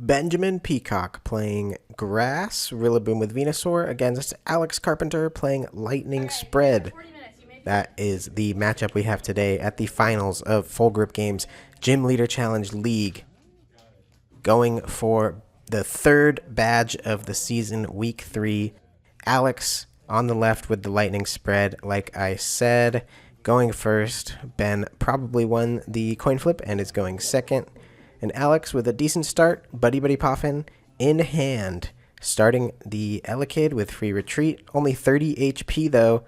Benjamin Peacock playing Grass, Rillaboom with Venusaur against Alex Carpenter playing Lightning Spread. That is the matchup we have today at the finals of Full Grip Games Gym Leader Challenge League. Going for the third badge of the season, Week 3. Alex on the left with the Lightning Spread, like I said. Going first, Ben probably won the coin flip and is going second. And Alex with a decent start, Buddy Poffin in hand. Starting the Elekid with free retreat, only 30 HP though.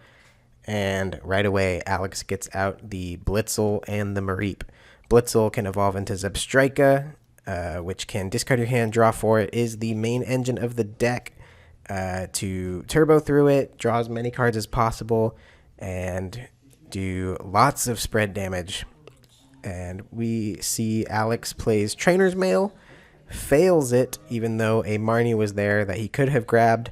And right away, Alex gets out the Blitzel and the Mareep. Blitzel can evolve into Zebstrika, which can discard your hand, draw 4. It is the main engine of the deck to turbo through it, draw as many cards as possible, and do lots of spread damage. And we see Alex plays Trainer's Mail, fails it, even though a Marnie was there that he could have grabbed.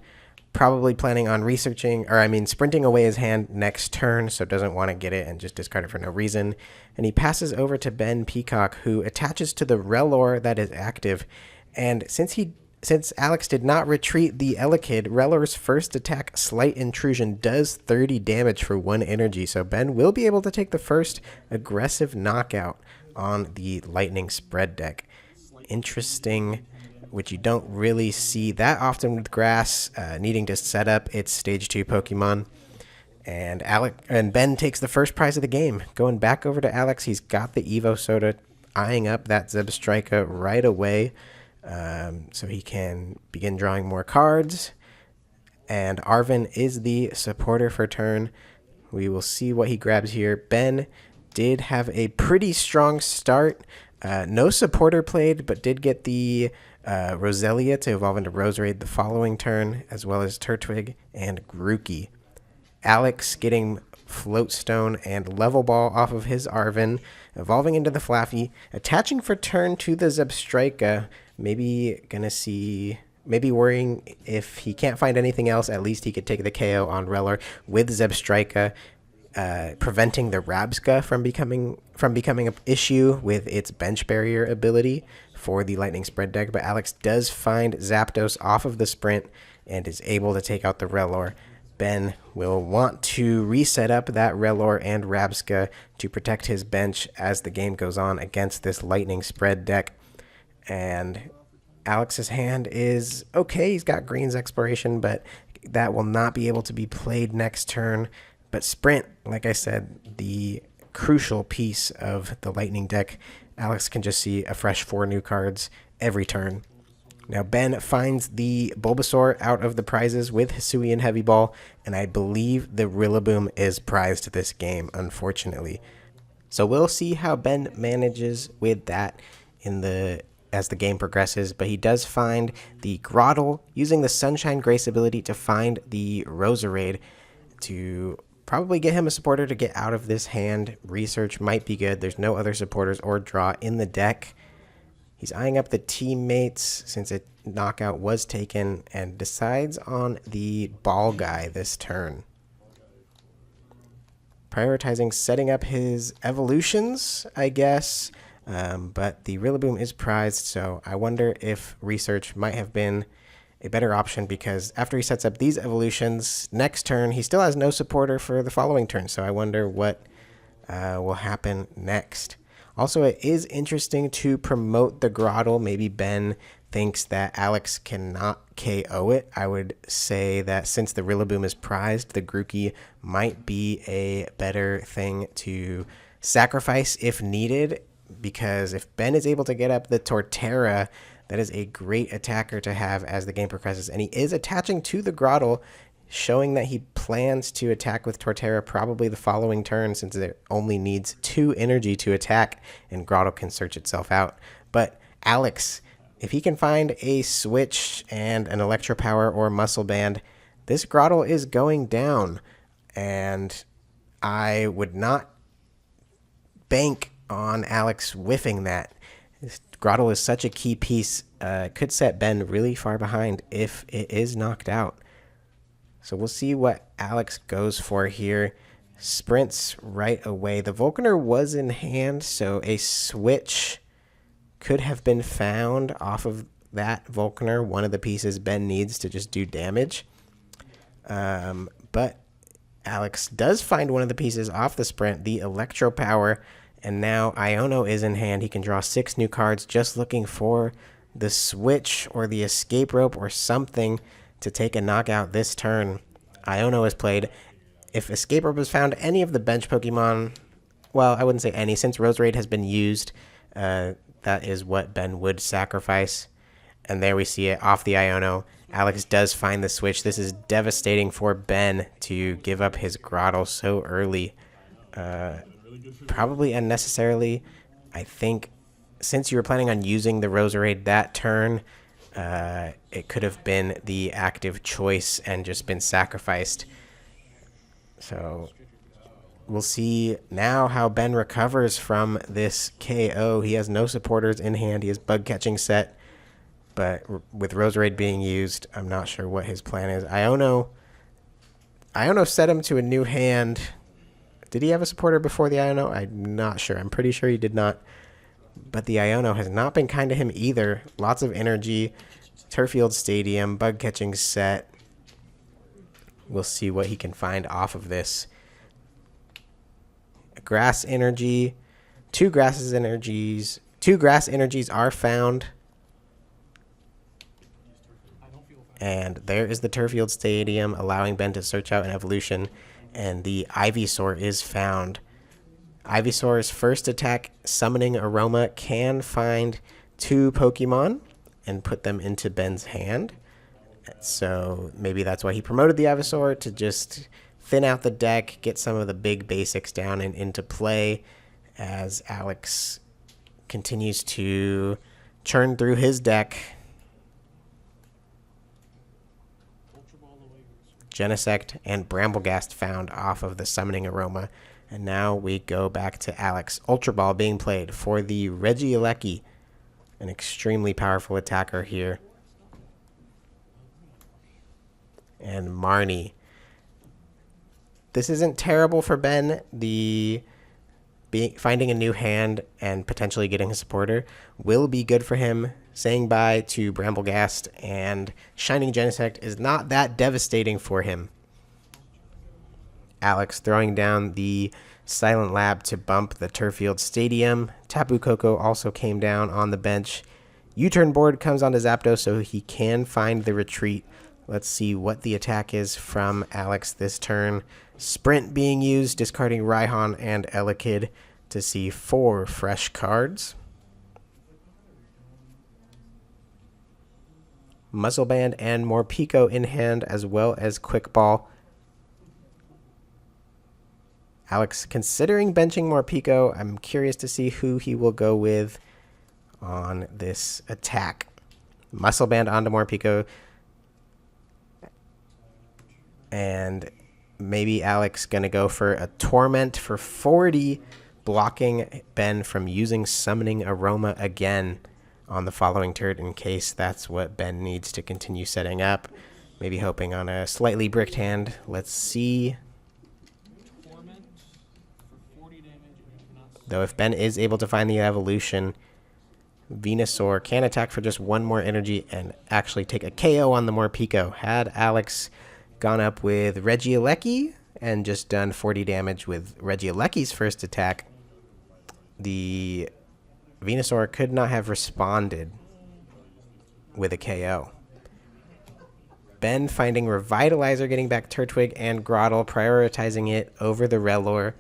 Probably planning on sprinting away his hand next turn, so doesn't want to get it and just discard it for no reason. And he passes over to Ben Peacock, who attaches to the Rellor that is active. And since Alex did not retreat the Elekid, Rellor's first attack, Slight Intrusion, does 30 damage for 1 energy. So Ben will be able to take the first aggressive knockout on the Lightning Spread deck. Interesting, which you don't really see that often with Grass, needing to set up its Stage 2 Pokemon. And Ben takes the first prize of the game. Going back over to Alex, he's got the Evo Soda, eyeing up that Zebstrika right away, so he can begin drawing more cards. And Arvin is the supporter for turn. We will see what he grabs here. Ben did have a pretty strong start. No supporter played, but did get the Roselia to evolve into Roserade the following turn, as well as Turtwig and Grookey. Alex getting Floatstone and Level Ball off of his Arvin, evolving into the Flaffy, attaching for turn to the Zebstrika. Maybe worrying if he can't find anything else, at least he could take the KO on Rellor with Zebstrika, preventing the Rabska from becoming an issue with its bench barrier ability for the Lightning Spread deck. But Alex does find Zapdos off of the sprint and is able to take out the Rellor. Ben will want to reset up that Rellor and Rabska to protect his bench as the game goes on against this Lightning Spread deck. And Alex's hand is okay. He's got Green's Exploration, but that will not be able to be played next turn. But Sprint, like I said, the crucial piece of the Lightning deck. Alex can just see a fresh 4 new cards every turn. Now Ben finds the Bulbasaur out of the prizes with Hisuian Heavy Ball, and I believe the Rillaboom is prized this game, unfortunately. So we'll see how Ben manages with that as the game progresses, but he does find the Grottle, using the Sunshine Grace ability to find the Roserade to probably get him a supporter to get out of this hand. Research might be good. There's no other supporters or draw in the deck. He's eyeing up the teammates since a knockout was taken and decides on the Ball Guy this turn. Prioritizing setting up his evolutions, I guess, but the Rillaboom is prized, so I wonder if Research might have been a better option, because after he sets up these evolutions, next turn he still has no supporter for the following turn, so I wonder what will happen next. Also, it is interesting to promote the Grottle. Maybe Ben thinks that Alex cannot KO it. I would say that since the Rillaboom is prized, the Grookey might be a better thing to sacrifice if needed, because if Ben is able to get up the Torterra, that is a great attacker to have as the game progresses. And he is attaching to the Grottle, showing that he plans to attack with Torterra probably the following turn, since it only needs 2 energy to attack and Grottle can search itself out. But Alex, if he can find a Switch and an Electro Power or Muscle Band, this Grottle is going down. And I would not bank on Alex whiffing that. This Grottle is such a key piece, could set Ben really far behind if it is knocked out. So we'll see what Alex goes for here. Sprints right away. The Volcaner was in hand, so a switch could have been found off of that Vulcaner, one of the pieces Ben needs to just do damage. But Alex does find one of the pieces off the sprint, the Electro Power, and now Iono is in hand. He can draw 6 new cards, just looking for the switch or the escape rope or something to take a knockout this turn. Iono is played. If escape rope is found, any of the bench Pokemon, well, I wouldn't say any, since Roserade has been used, that is what Ben would sacrifice. And there we see it off the Iono. Alex does find the switch. This is devastating for Ben to give up his Grottle so early. Probably unnecessarily. I think since you were planning on using the Roserade that turn, it could have been the active choice and just been sacrificed. So we'll see now how Ben recovers from this KO. He has no supporters in hand. He is bug catching set. But with Roserade being used, I'm not sure what his plan is. Iono set him to a new hand. Did he have a supporter before the Iono? I'm not sure. I'm pretty sure he did not. But the Iono has not been kind to him either. Lots of energy. Turffield Stadium, bug catching set. We'll see what he can find off of this. Grass energy. 2 grass energies are found. And there is the Turffield Stadium, allowing Ben to search out an evolution. And the Ivysaur is found. Ivysaur's first attack, Summoning Aroma, can find 2 Pokemon and put them into Ben's hand. So maybe that's why he promoted the Ivysaur, to just thin out the deck, get some of the big basics down and into play as Alex continues to churn through his deck. Genesect and Bramblegast found off of the Summoning Aroma. And now we go back to Alex. Ultra Ball being played for the Regieleki, an extremely powerful attacker here. And Marnie. This isn't terrible for Ben. Finding a new hand and potentially getting a supporter will be good for him. Saying bye to Bramblegast and Shining Genesect is not that devastating for him. Alex throwing down the Silent Lab to bump the Turffield Stadium. Tapu Koko also came down on the bench. U-turn board comes onto Zapdos so he can find the retreat. Let's see what the attack is from Alex this turn. Sprint being used, discarding Raihan and Elekid to see 4 fresh cards. Muzzle Band and Morpeko in hand, as well as Quick Ball. Alex considering benching Morpeko. I'm curious to see who he will go with on this attack. Muscle Band onto Morpeko. And maybe Alex going to go for a Torment for 40, blocking Ben from using Summoning Aroma again on the following turn in case that's what Ben needs to continue setting up. Maybe hoping on a slightly bricked hand. Let's see. Though if Ben is able to find the evolution, Venusaur can attack for just 1 more energy and actually take a KO on the Morpeko. Had Alex gone up with Regieleki and just done 40 damage with Regieleki's first attack, the Venusaur could not have responded with a KO. Ben finding Revitalizer, getting back Turtwig and Grottle, prioritizing it over the Rellor.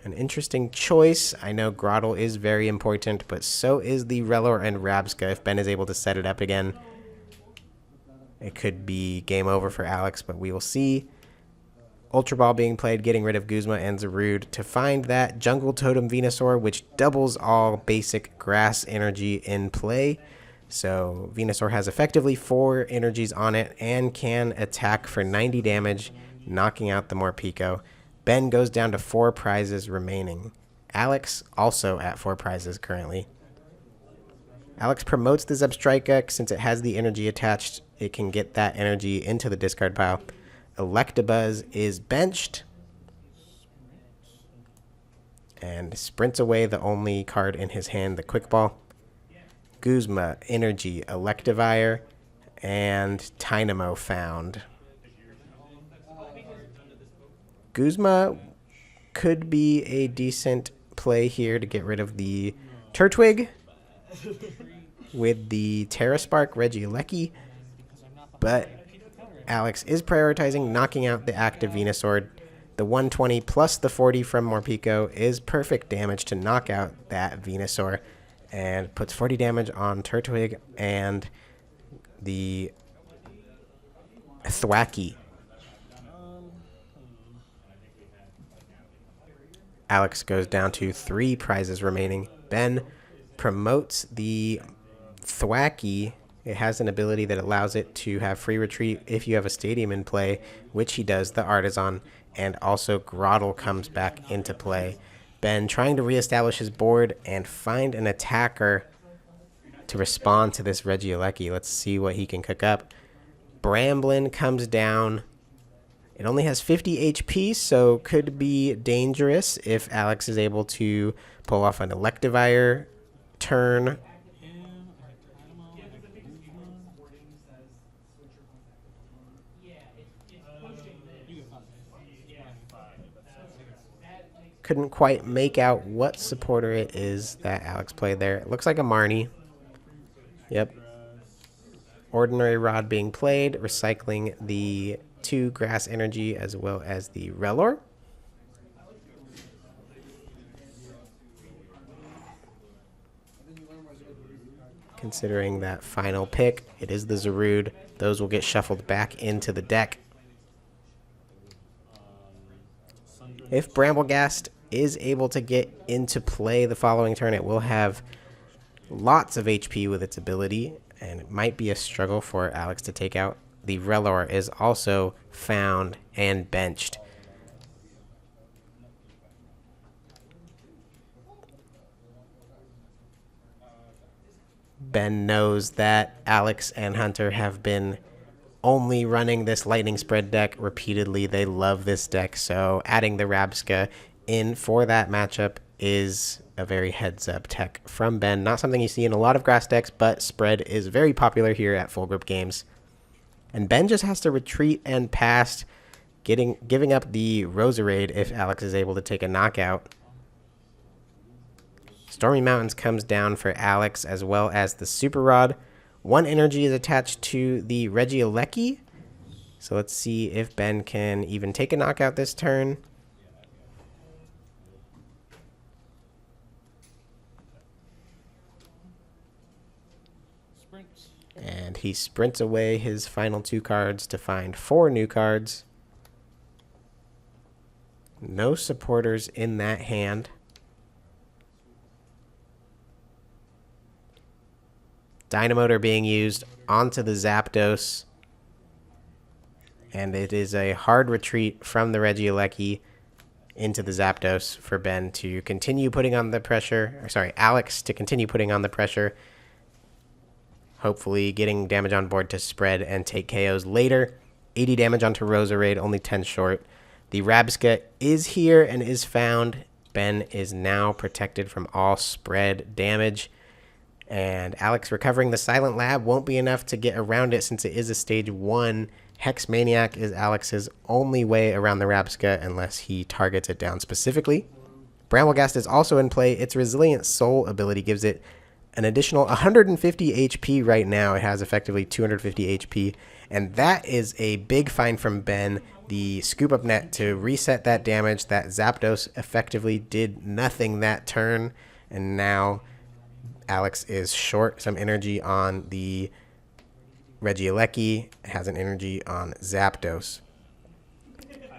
An interesting choice. I know Grottle is very important, but so is the Rellor and Rabska. If Ben is able to set it up again, it could be game over for Alex, but we will see. Ultra Ball being played, getting rid of Guzma and Zarude to find that Jungle Totem Venusaur, which doubles all basic grass energy in play. So Venusaur has effectively 4 energies on it and can attack for 90 damage, knocking out the Morpeko. Ben goes down to 4 prizes remaining. Alex also at 4 prizes currently. Alex promotes the Zebstrika. Since it has the energy attached, it can get that energy into the discard pile. Electabuzz is benched. and sprints away the only card in his hand, the Quick Ball. Guzma, Energy, Electivire, and Dynamo found. Guzma could be a decent play here to get rid of the Turtwig with the Terra Spark Regieleki, but Alex is prioritizing knocking out the active Venusaur. The 120 plus the 40 from Morpeko is perfect damage to knock out that Venusaur, and puts 40 damage on Turtwig and the Thwackey. Alex goes down to 3 prizes remaining. Ben promotes the Thwackey. It has an ability that allows it to have free retreat if you have a stadium in play, which he does, the Artisan, and also Groddle comes back into play. Ben trying to reestablish his board and find an attacker to respond to this Regieleki. Let's see what he can cook up. Bramblin comes down. It only has 50 HP, so could be dangerous if Alex is able to pull off an Electivire turn. Couldn't quite make out what supporter it is that Alex played there. It looks like a Marnie. Yep. Ordinary Rod being played, recycling the 2 Grass Energy as well as the Relor. Considering that final pick, it is the Zarude. Those will get shuffled back into the deck. If Bramblegast is able to get into play the following turn, it will have lots of HP with its ability, and it might be a struggle for Alex to take out. The Relor is also found and benched. Ben knows that Alex and Hunter have been only running this Lightning Spread deck repeatedly. They love this deck, so adding the Rabska in for that matchup is a very heads-up tech from Ben. Not something you see in a lot of grass decks, but Spread is very popular here at Full Group Games. And Ben just has to retreat and pass, giving up the Roserade if Alex is able to take a knockout. Stormy Mountains comes down for Alex, as well as the Super Rod. 1 energy is attached to the Regieleki. So let's see if Ben can even take a knockout this turn. And he sprints away his final 2 cards to find 4 new cards. No supporters in that hand. Dynamotor being used onto the Zapdos. And it is a hard retreat from the Regieleki into the Zapdos for Ben to continue putting on the pressure. Or sorry, Alex to continue putting on the pressure. Hopefully getting damage on board to Spread and take KOs later. 80 damage onto Roserade, only 10 short. The Rabska is here and is found. Ben is now protected from all Spread damage. And Alex recovering the Silent Lab won't be enough to get around it since it is a stage 1. Hex Maniac is Alex's only way around the Rabska unless he targets it down specifically. Bramblegast is also in play. Its Resilient Soul ability gives it an additional 150 HP right now. It has effectively 250 HP. And that is a big find from Ben. The Scoop Up Net to reset that damage. That Zapdos effectively did nothing that turn. And now Alex is short some energy on the Regieleki, has an energy on Zapdos.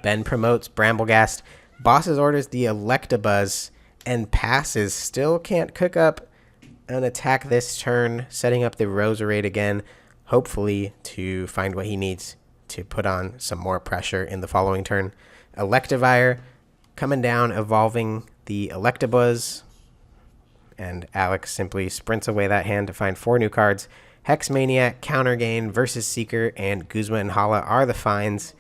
Ben promotes Bramblegast, bosses orders the Electabuzz, and passes. Still can't cook up an attack this turn, setting up the Roserade again, hopefully to find what he needs to put on some more pressure in the following turn. Electivire coming down, evolving the Electabuzz, and Alex simply sprints away that hand to find 4 new cards. Hex Maniac, Counter Gain, Versus Seeker, and Guzma and Hala are the finds.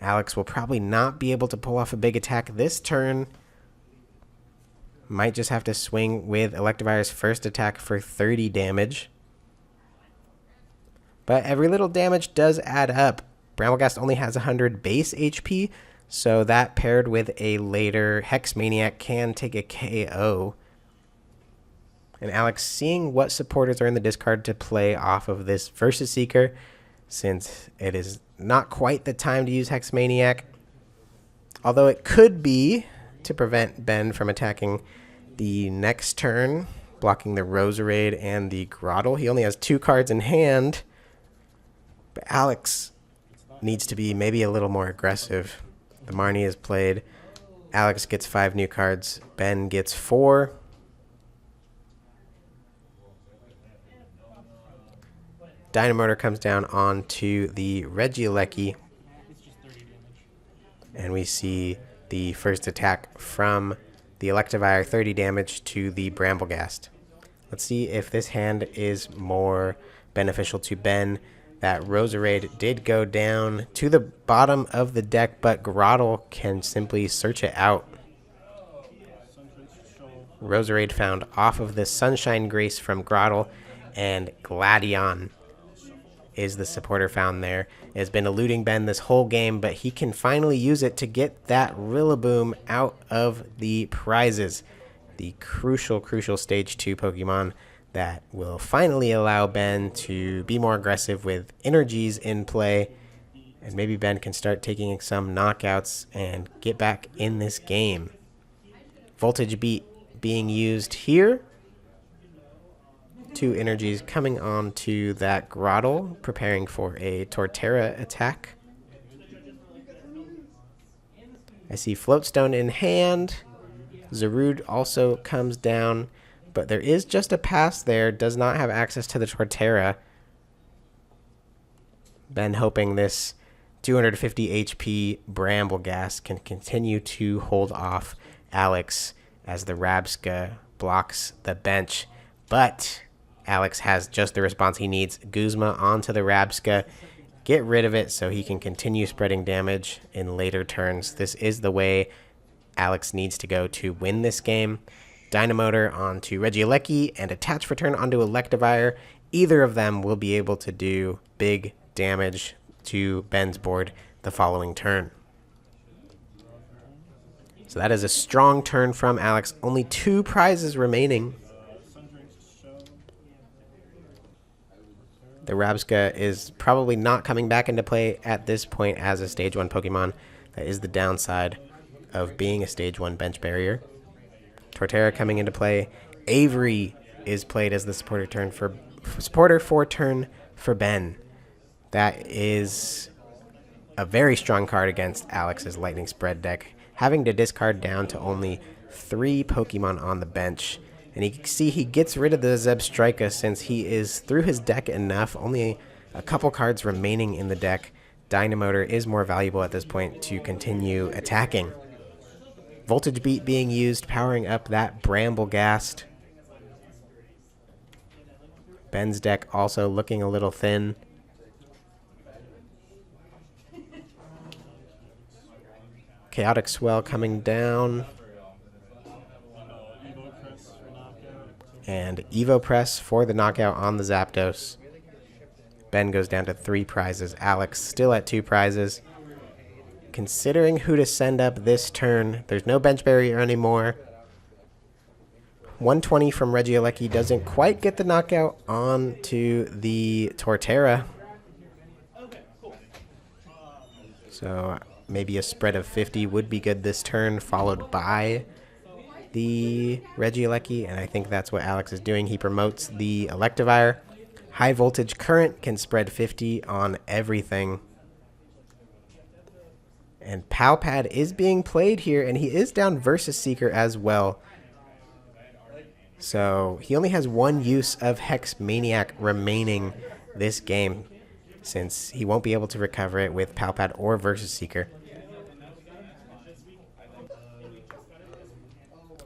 Alex will probably not be able to pull off a big attack this turn, Might just have to swing with Electivire's first attack for 30 damage. But every little damage does add up. Bramblegast only has 100 base HP, so that paired with a later Hex Maniac can take a KO. And Alex seeing what supporters are in the discard to play off of this Versus Seeker, since it is not quite the time to use Hex Maniac. Although it could be to prevent Ben from attacking the next turn, blocking the Roserade and the Grottle. He only has 2 cards in hand. But Alex needs to be maybe a little more aggressive. The Marnie is played. Alex gets 5 new cards. Ben gets 4. Dynamotor comes down onto the Regieleki. And we see the first attack from the Electivire, 30 damage to the Bramblegast. Let's see if this hand is more beneficial to Ben. That Roserade did go down to the bottom of the deck, but Grottle can simply search it out. Roserade found off of the Sunshine Grace from Grottle, and Gladion is the supporter found there. It has been eluding Ben this whole game, but he can finally use it to get that Rillaboom out of the prizes. The crucial stage 2 Pokemon that will finally allow Ben to be more aggressive with energies in play. And maybe Ben can start taking some knockouts and get back in this game. Voltage Beat being used here. 2 energies coming on to that Grottle, preparing for a Torterra attack. I see Floatstone in hand. Zarude also comes down, but there is just a pass there. Does not have access to the Torterra. Ben hoping this 250 HP Bramblegast can continue to hold off Alex as the Rabska blocks the bench. But Alex has just the response he needs. Guzma onto the Rabska. Get rid of it so he can continue spreading damage in later turns. This is the way Alex needs to go to win this game. Dynamotor onto Regieleki and Attach Return onto Electivire. Either of them will be able to do big damage to Ben's board the following turn. So that is a strong turn from Alex. Only 2 prizes remaining. The Rabska is probably not coming back into play at this point as a Stage 1 Pokemon. That is the downside of being a Stage 1 bench barrier. Torterra coming into play. Avery is played as the supporter for turn for Ben. That is a very strong card against Alex's Lightning Spread deck, having to discard down to only 3 Pokemon on the bench. And you can see he gets rid of the Zebstrika since he is through his deck enough. Only a couple cards remaining in the deck. Dynamotor is more valuable at this point to continue attacking. Voltage Beat being used, powering up that Bramblegast. Ben's deck also looking a little thin. Chaotic Swell coming down. And Evo Press for the knockout on the Zapdos. Ben goes down to 3 prizes. Alex still at 2 prizes. Considering who to send up this turn, there's no bench barrier anymore. 120 from Regieleki doesn't quite get the knockout onto the Torterra. So maybe a spread of 50 would be good this turn, followed by the Regieleki, and I think that's what Alex is doing. He promotes the Electivire. High Voltage Current can spread 50 on everything. And Palpad is being played here, and he is down Versus Seeker as well. So he only has 1 use of Hex Maniac remaining this game, since he won't be able to recover it with Palpad or Versus Seeker.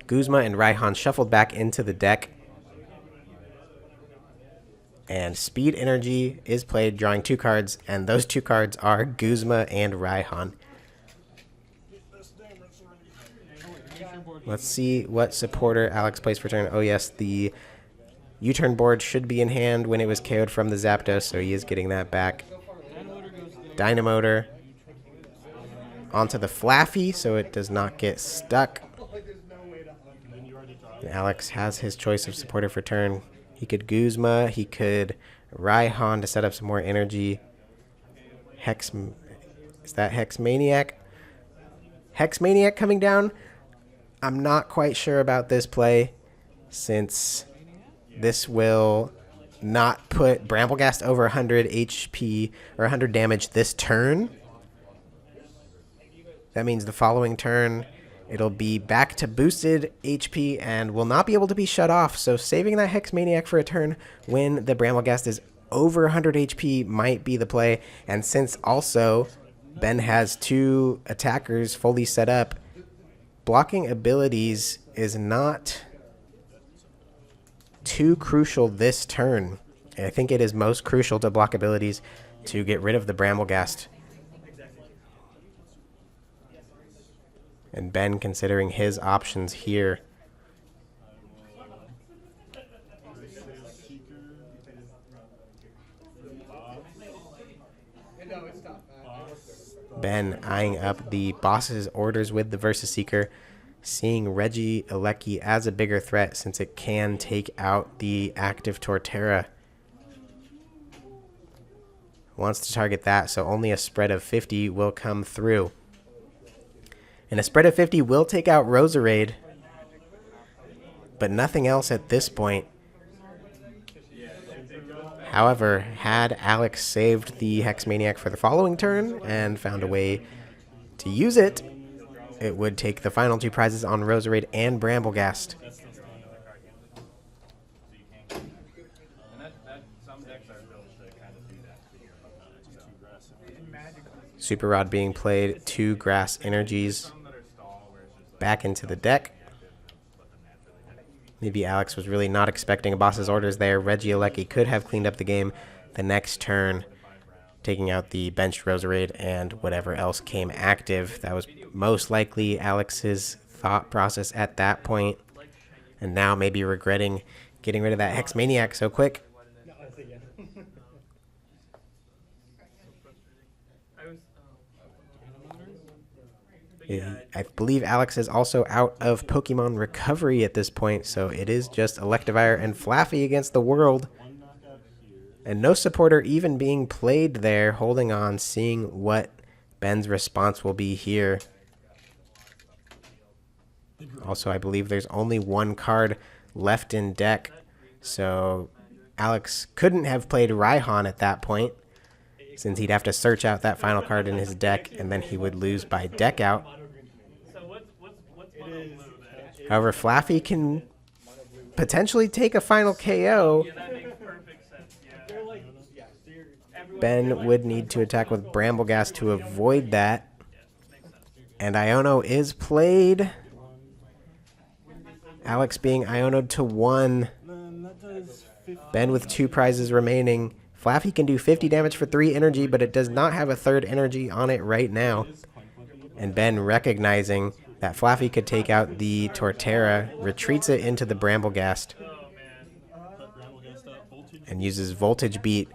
Guzma and Raihan shuffled back into the deck. And Speed Energy is played, drawing 2 cards, and those 2 cards are Guzma and Raihan. Let's see what supporter Alex plays for turn. Oh yes, the U-turn board should be in hand when it was KO'd from the Zapdos, so he is getting that back. Dynamotor onto the Flaffy, so it does not get stuck. And Alex has his choice of supporter for turn. He could Guzma, he could Raihan to set up some more energy. Is that Hexmaniac? Hexmaniac coming down? I'm not quite sure about this play, since this will not put Bramblegast over 100 HP or 100 damage this turn. That means the following turn it'll be back to boosted HP and will not be able to be shut off. So saving that Hexmaniac for a turn when the Bramblegast is over 100 HP might be the play. And since also Ben has 2 attackers fully set up, blocking abilities is not too crucial this turn. I think it is most crucial to block abilities to get rid of the Bramblegast. And Ben considering his options here. Ben eyeing up the boss's orders with the Versus Seeker, seeing Regieleki as a bigger threat since it can take out the active Torterra. Wants to target that, so only a spread of 50 will come through. And a spread of 50 will take out Roserade, but nothing else at this point. However, had Alex saved the Hexmaniac for the following turn and found a way to use it, it would take the final 2 prizes on Roserade and Bramblegast. Super Rod being played, 2 grass energies back into the deck. Maybe Alex was really not expecting a boss's orders there. Regieleki could have cleaned up the game the next turn, taking out the benched Roserade and whatever else came active. That was most likely Alex's thought process at that point. And now maybe regretting getting rid of that Hexmaniac so quick. I believe Alex is also out of Pokemon Recovery at this point, so it is just Electivire and Flaffy against the world. And no supporter even being played there, holding on, seeing what Ben's response will be here. Also, I believe there's only 1 card left in deck, so Alex couldn't have played Raihan at that point, since he'd have to search out that final card in his deck, and then he would lose by deck out. However, Flaffy can potentially take a final KO. Ben would need to attack with Bramblegast to avoid that. And Iono is played. Alex being Iono'd to 1. Ben with 2 prizes remaining. Flaffy can do 50 damage for 3 energy, but it does not have a 3rd energy on it right now. And Ben, recognizing that Flaffy could take out the Torterra, retreats it into the Bramblegast and uses Voltage Beat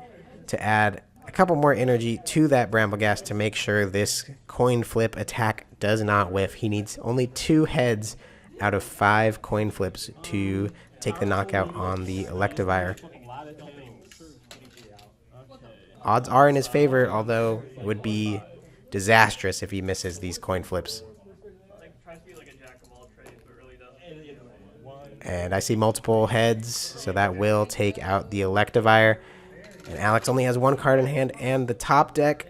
to add a couple more energy to that Bramblegast to make sure this coin flip attack does not whiff. He needs only 2 heads out of 5 coin flips to take the knockout on the Electivire. Odds are in his favor, although it would be disastrous if he misses these coin flips. And I see multiple heads, so that will take out the Electivire. And Alex only has 1 card in hand, and the top deck,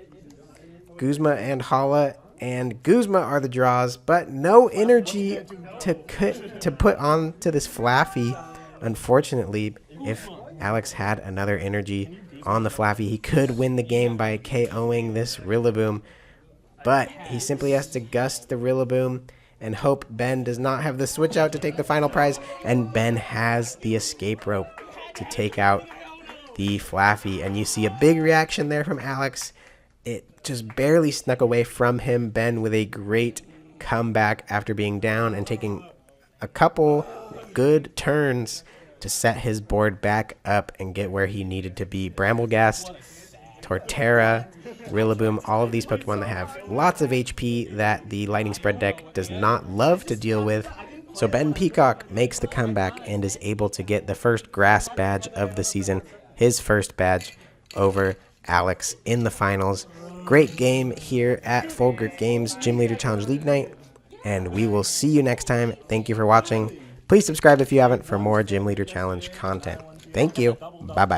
Guzma and Hala. And Guzma are the draws, but no energy to put on to this Flaffy. Unfortunately, if Alex had another energy on the Flaffy, he could win the game by KOing this Rillaboom. But he simply has to gust the Rillaboom and hope Ben does not have the switch out to take the final prize. And Ben has the escape rope to take out the Flaffy. And you see a big reaction there from Alex. It just barely snuck away from him. Ben with a great comeback after being down and taking a couple good turns to set his board back up and get where he needed to be. Bramblegast, Torterra, Rillaboom, all of these Pokemon that have lots of HP that the Lightning Spread deck does not love to deal with. So Ben Peacock makes the comeback and is able to get the first grass badge of the season, his first badge over Alex in the finals. Great game here at Fulgurt Games Gym Leader Challenge League Night, and we will see you next time. Thank you for watching. Please subscribe if you haven't for more Gym Leader Challenge content. Thank you. Bye-bye.